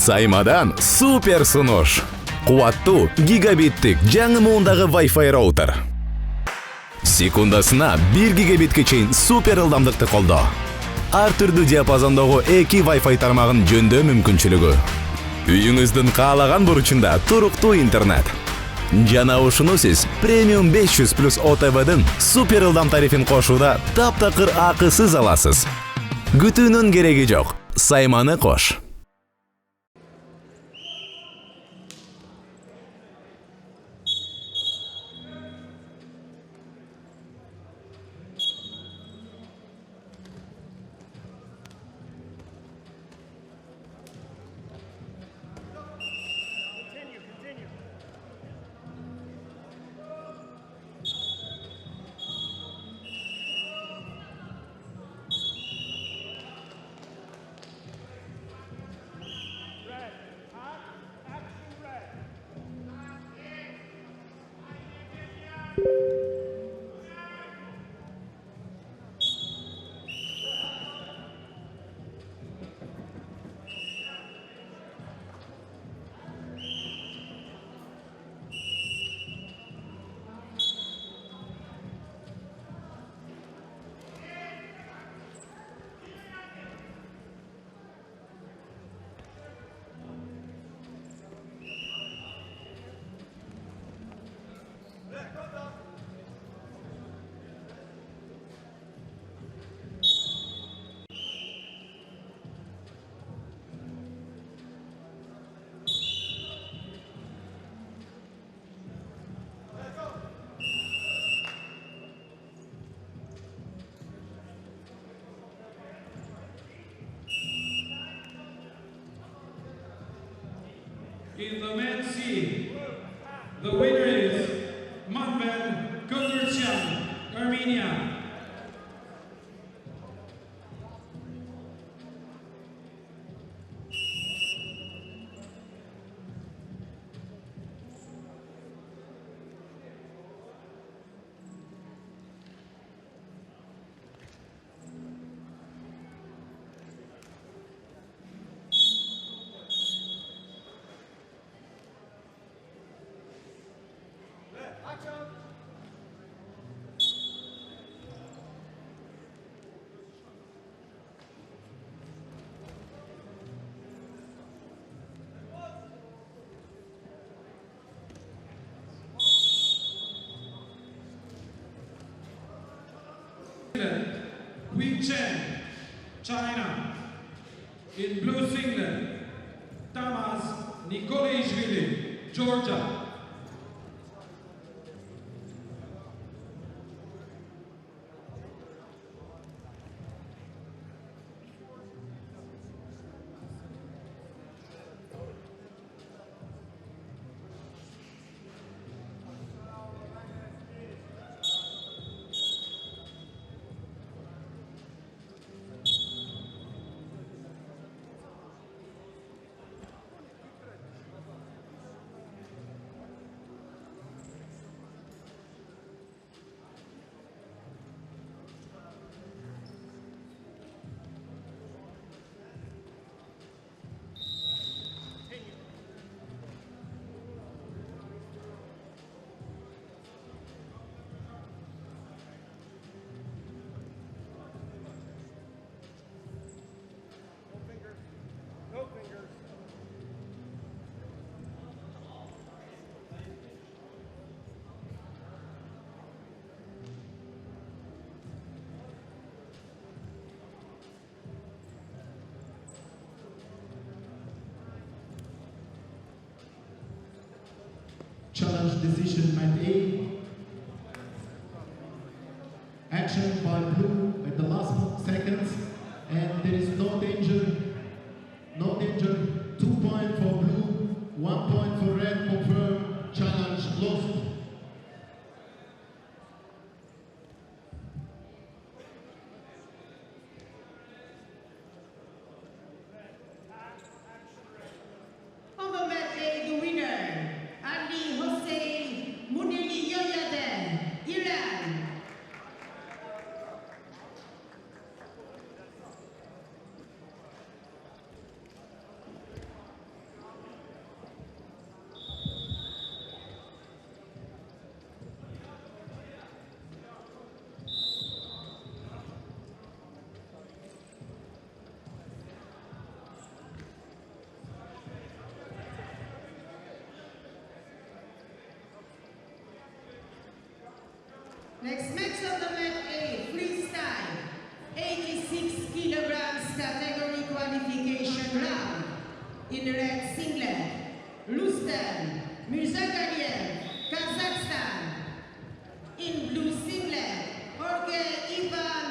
Saymadan super sunush. Quvvatli gigabitlik жаңы муындагы Wi-Fi роутер. Секундасына 1 гигабитке чейин супер ылдамдыкты колдоо. Ар түрдүү диапазондогу 2 Wi-Fi тармагын жөндөө мүмкүнчүлүгү. Үйүңүздүн каалаган бурчунда туруктуу интернет. Жана ушуну сиз премиум 500 плюс ОТВдын супер ылдам тарифин кошууда таптакыр акысыз аласыз. Күтүүнүн кереги жок. Сайманы кош. In the men's C, the winner is Manvel Kudurtyan, Armenia. Hui Chen, China. In blue singlet, Tamas Nikolaishvili, Georgia. Challenge decision mat A. Action by blue at the last seconds, and there is no danger. No danger. 2 points for blue, 1 point for red. Confirm. Challenge lost. On the mat A, the winner, Ali Hossein Muneli In red singlet, Rustem Mirzagaliev, Kazakhstan. In blue singlet, Jorge Ivan